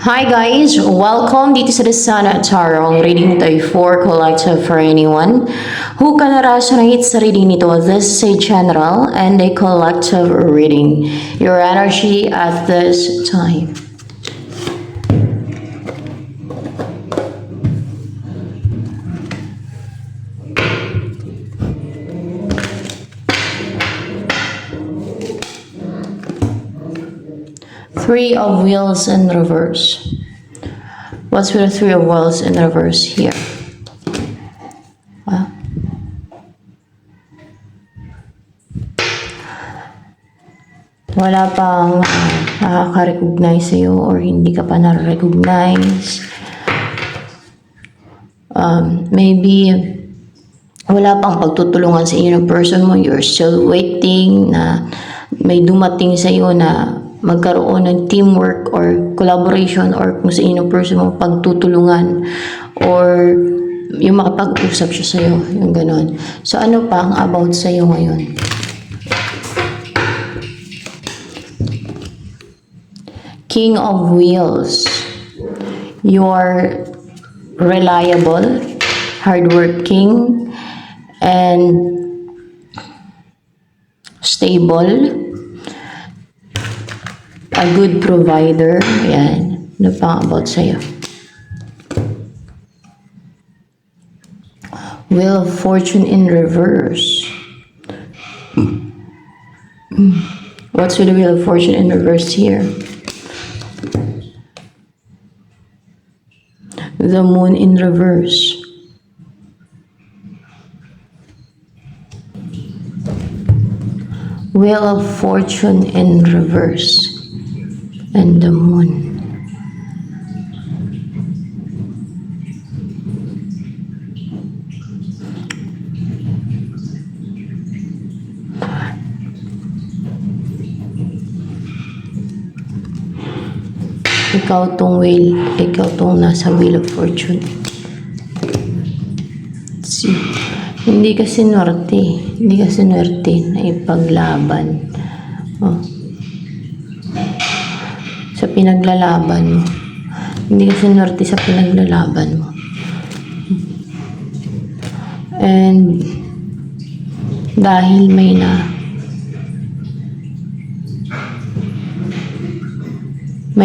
Hi guys! Welcome dito sa The Sun at Tarot. Ang reading nito ay for collective for anyone who can resonate sa reading nito. This is a general and a collective reading. Your energy at this time. Three of Wheels in reverse. What's with the Three of Wheels in reverse here? Well, wala pang nakaka-recognize sa'yo or hindi ka pa na-recognize. Maybe wala pang pagtutulungan sa inyo ng person mo. You're still waiting na may dumating sa'yo na magkaroon ng teamwork or collaboration or kung sa inyo person mo pagtutulungan or yung makapag-usap siya sa'yo, yung ganon. So ano pa ang about sa'yo ngayon? King of Wheels. You're reliable, hardworking, and stable. A good provider. Ayan. Ano pang about sa'yo? Wheel of Fortune in reverse. What's with the Wheel of Fortune in reverse here? The Moon in reverse. Wheel of Fortune in reverse. And the Moon. Ikaw tong wheel, ikaw tong nasa Wheel of Fortune. See, hindi ka sinuwerte na ipaglaban. Oh. Sa pinaglalaban mo. Hindi ka sinuwerte sa pinaglalaban mo. And dahil may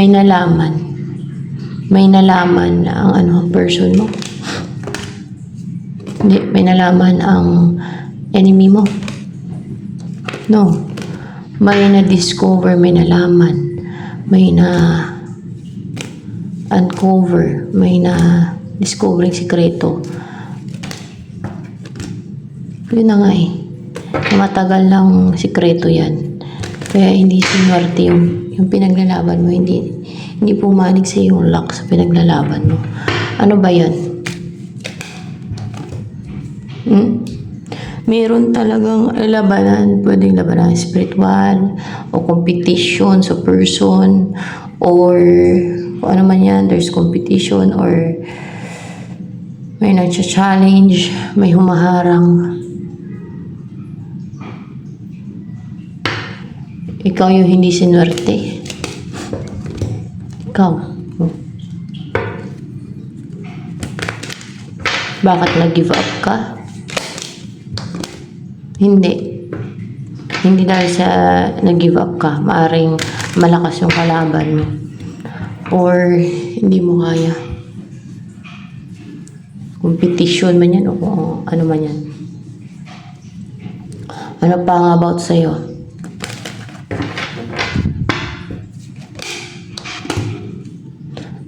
nalaman na ang person mo. Hindi, may nalaman ang enemy mo. No. May na-discover, may nalaman. May na-uncover, may na-discovering sikreto. Yun na nga eh. Matagal lang sikreto yan. Kaya hindi sinuwerte yung pinaglalaban mo. Hindi pumanig sa yung luck sa pinaglalaban mo. Ano ba yan? Meron talagang labanan, pwedeng labanan spiritual o competition sa person or kung ano man yan, there's competition or may nag-challenge, may humaharang. Ikaw yung hindi sinuwerte. Ikaw. Bakit nag-give up ka? Hindi dahil sa nag-give up ka. Maaring malakas yung kalaban mo. Or hindi mo kaya. Competition man yan o ano man yan. Ano pa nga about sa'yo?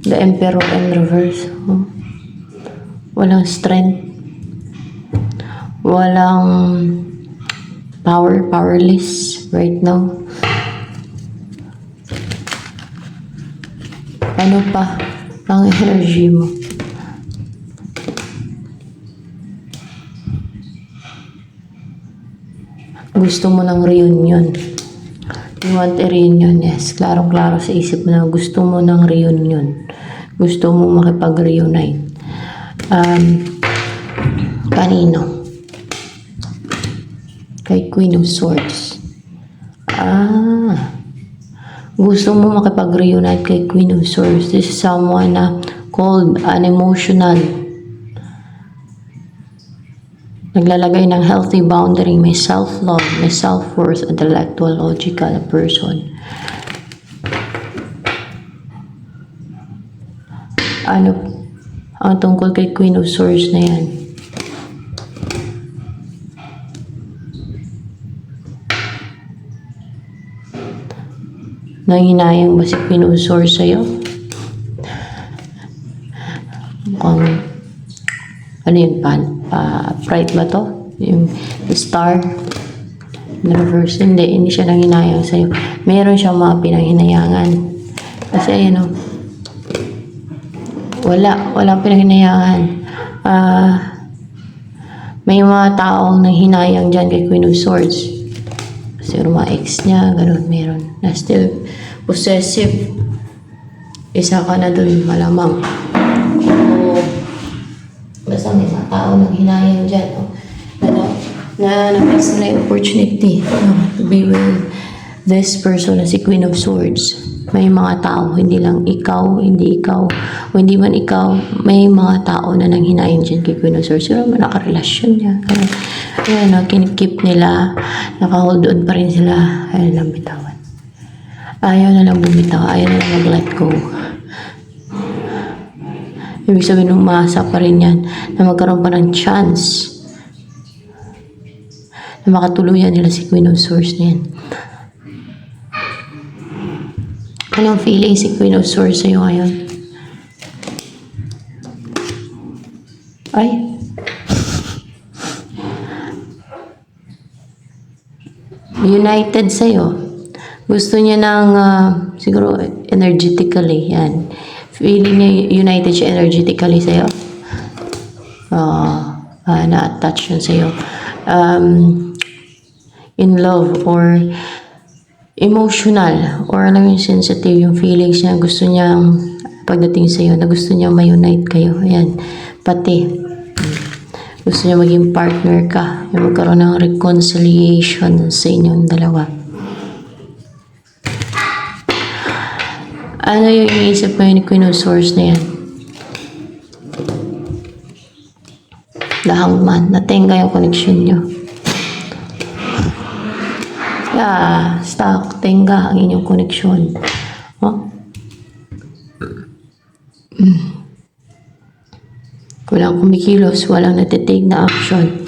The Emperor in reverse. Oh. Walang strength. Walang powerless right now. Ano pa ang energy mo? Gusto mo ng reunion. You want a reunion, yes. Klaro-klaro sa isip mo na gusto mo ng reunion. Gusto mo makipag-reunite. Kanino? Kay Queen of Swords. Gusto mo makipag-reunite kay Queen of Swords. This is someone na cold, unemotional. Naglalagay ng healthy boundary, may self-love, may self-worth, intellectual, logical na person. Ano ang tungkol kay Queen of Swords na yan? Nanghinayang ba si Queen of Swords sa'yo? Mukhang ano yun, pride ba to? Yung star na reverse. Hindi siya nanghinayang sa'yo. Meron siyang mga pinanghinayangan. Kasi ayun o. Walang pinanghinayangan. May mga taong nanghinayang dyan kay Queen of Swords. Kasi mga ex niya, ganun, meron. Na still possessive. Isa ka na dun, malamang. Basta may mga tao nang hinayang dyan. Na na-miss na yung opportunity to be with this person na si Queen of Swords. May mga tao, hindi lang ikaw, hindi ikaw, o hindi man ikaw, may mga tao na nang hinayang dyan kay Queen of Swords. Siguro nakarelasyon niya. Ayan, kinikip nila, nakahold on pa rin sila. Ayaw lang bitawan. Ayaw na lang bumitaw, ayaw na lang mag-let go. Ibig sabihin, umasa pa rin yan na magkaroon pa ng chance na makatuluyan nila si Queen of Swords na yan. Anong feeling si Queen of Swords sa'yo ngayon? Ay. United sa'yo. Gusto niya ng, siguro, energetically, yan. Feeling niya united siya energetically sa'yo. Na-attach yun sa'yo. In love or emotional or alam yung sensitive yung feelings niya. Gusto niya pagdating sa'yo na gusto niya ma-unite kayo. Ayan. Pati. Gusto niya maging partner ka. Yung magkaroon ng reconciliation sa inyong dalawa. Ano yung iniisip mo ni Queen of Swords na yan? The Hangman. Natenga yung connection nyo. Yeah, stuck. Tenga ang inyong connection. Oh? Walang kumikilos. Walang natitake na action.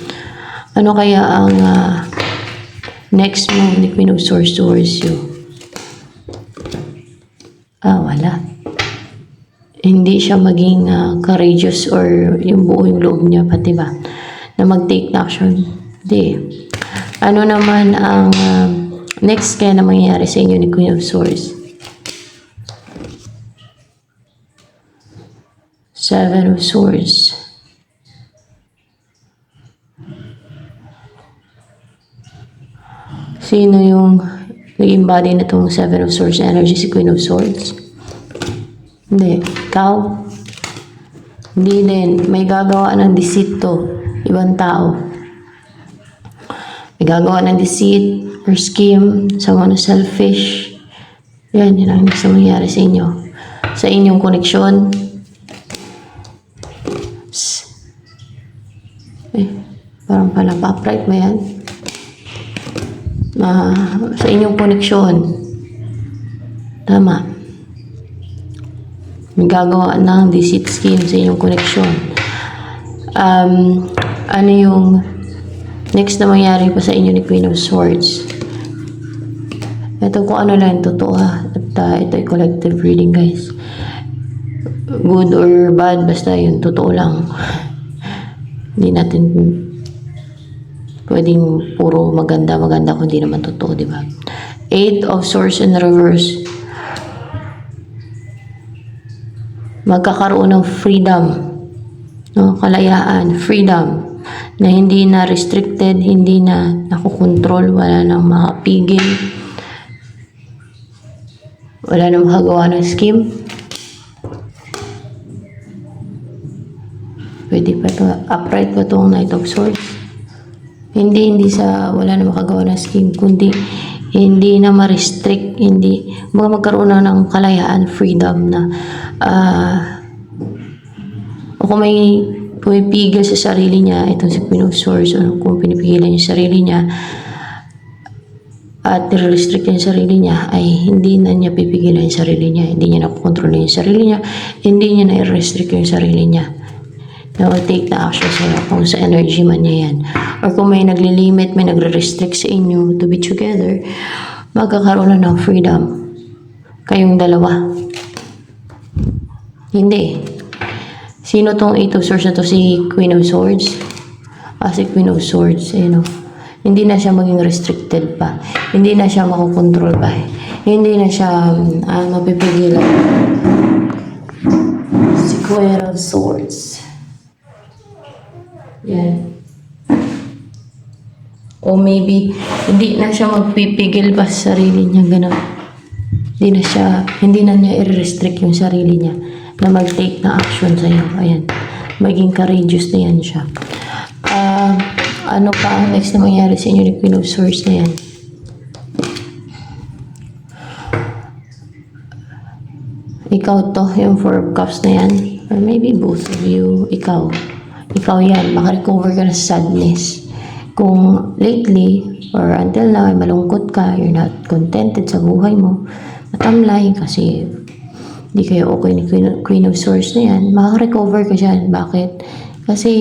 Ano kaya ang next move ni Queen of Swords towards you? Wala. Hindi siya maging courageous or yung buo yung loob niya, pati ba? Na mag-take na action. Hindi. Ano naman ang next kaya na mangyayari sa inyo ni Queen of Swords? Seven of Swords. Sino yung naging body na itong Seven of Swords energy? Si Queen of Swords? Hindi. Ikaw? Hindi din. May gagawa ng deceit to. Ibang tao. May gagawa ng deceit or scheme. Someone who's selfish. Yan ang gusto mangyari sa inyo. Sa inyong koneksyon. Parang pala pa-upright ba yan? Sa inyong koneksyon. Tama. May gagawa ng deceit scheme sa inyong koneksyon. Ano yung next na mangyari pa sa inyo ni Queen of Swords? Ito kung ano lang totoo ha. At ito ay collective reading guys. Good or bad, basta yun, totoo lang. Hindi natin pwedeng puro maganda kung di naman totoo, di ba? Eight of Swords in reverse. Magkakaroon ng freedom, no? Kalayaan, freedom, na hindi na restricted, hindi na nakukontrol, wala nang makapigil, wala nang makagawa ng scheme. Pwede pa ito, upright pa itong Knight of Swords. Hindi wala nang makagawa ng scheme, kundi hindi na ma-restrict, hindi, baka magkaroon na ng kalayaan, freedom na, o kung may pumipigil sa sarili niya, itong si Queen of Swords, o kung pinipigilan yung sarili niya, at nire-restrict yung sarili niya, ay hindi na niya pipigilan yung sarili niya, hindi niya nakokontrol yung sarili niya, hindi niya na-restrict yung sarili niya. Na take na action sa'yo kung sa energy man niya yan. Or kung may naglilimit, may nagre-restrict sa inyo to be together, magkakaroon na ng freedom. Kayong dalawa. Hindi. Sino tong Eight of Swords na to? Si Queen of Swords? Si Queen of Swords, hindi na siya maging restricted pa. Hindi na siya makokontrol pa. Hindi na siya mapipigilan. Si Queen of Swords. Yan. O maybe, hindi na siya magpipigil pa sa sarili niya, gano'n. Hindi na niya i-restrict yung sarili niya na mag-take na action sa'yo. Ayan. Maging courageous na yan siya. Ano pa ang next na mangyari sa inyo ni Queen of Swords na yan? Ikaw to, yung Four of Cups na yan. Or maybe both of you, ikaw yan, makarecover ka na sa sadness. Kung lately, or until now, ay malungkot ka, you're not contented sa buhay mo, matamlay kasi hindi kayo okay ni Queen of Swords na yan, makarecover ka dyan. Bakit? Kasi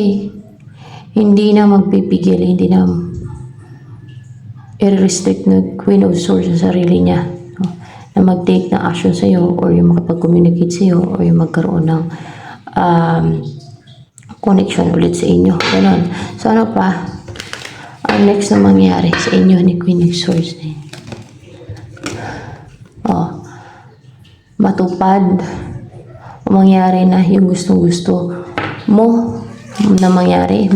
hindi na magpipigil, hindi na i-restrict na Queen of Swords sa sarili niya, no? Na mag-take na action sa'yo, or yung makapag-communicate sa'yo, or yung magkaroon ng connection ulit sa inyo. Ganon. So, ano pa? Ang next na mangyari sa inyo ni Queen of Swords na yun. Matupad o mangyari na yung gustong-gusto mo na mangyari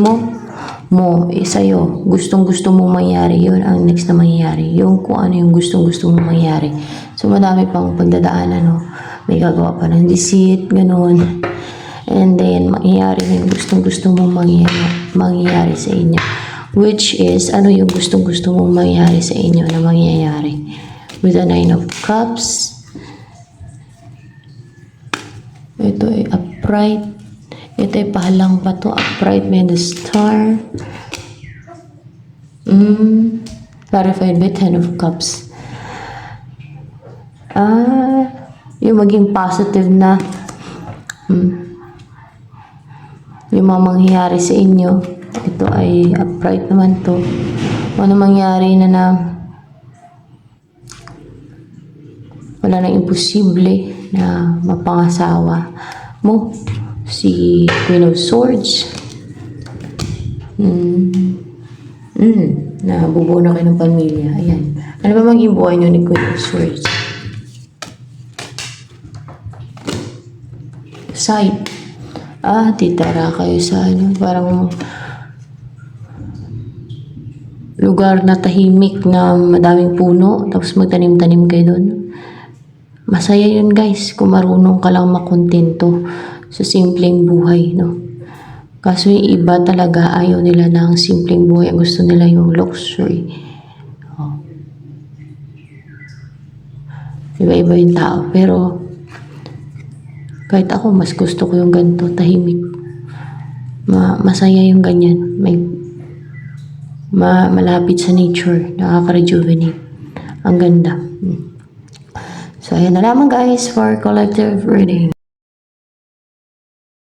sa'yo. Gustong-gusto mong mangyari, yun ang next na mangyari. Yung kung ano yung gustong-gusto mong mangyari. So, madami pang pagdadaanan, no? May gagawa pa ng deceit, ganon. And then, mangyayari na yung gustong-gusto mong mangyayari sa inyo. Which is, ano yung gustong-gusto mong mangyayari sa inyo na mangyayari? With the Nine of Cups. Ito ay upright. Ito ay pahalang pa to. Upright may the Star. Clarified by Ten of Cups. Yung maging positive na yung mga mangyayari sa inyo. Ito ay upright naman to. Ano mangyari na wala nang imposible na mapangasawa mo si Queen of Swords. Na bubuo na kayo ng pamilya. Ayan. Ano ba maging buhay nyo ni Queen of Swords? Side. Titara kayo sa parang lugar na tahimik na madaming puno, tapos magtanim-tanim kayo doon. Masaya yun, guys, kung marunong ka lang makontento sa simpleng buhay, no? Kaso yung iba talaga ayaw nila ng simpleng buhay. Gusto nila yung luxury. Iba-iba yung tao. Pero kahit ako, mas gusto ko yung ganito, tahimik. Masaya yung ganyan. Malapit sa nature, nakaka-rejuvenate. Ang ganda. So, ayan na lamang, guys, for collective reading.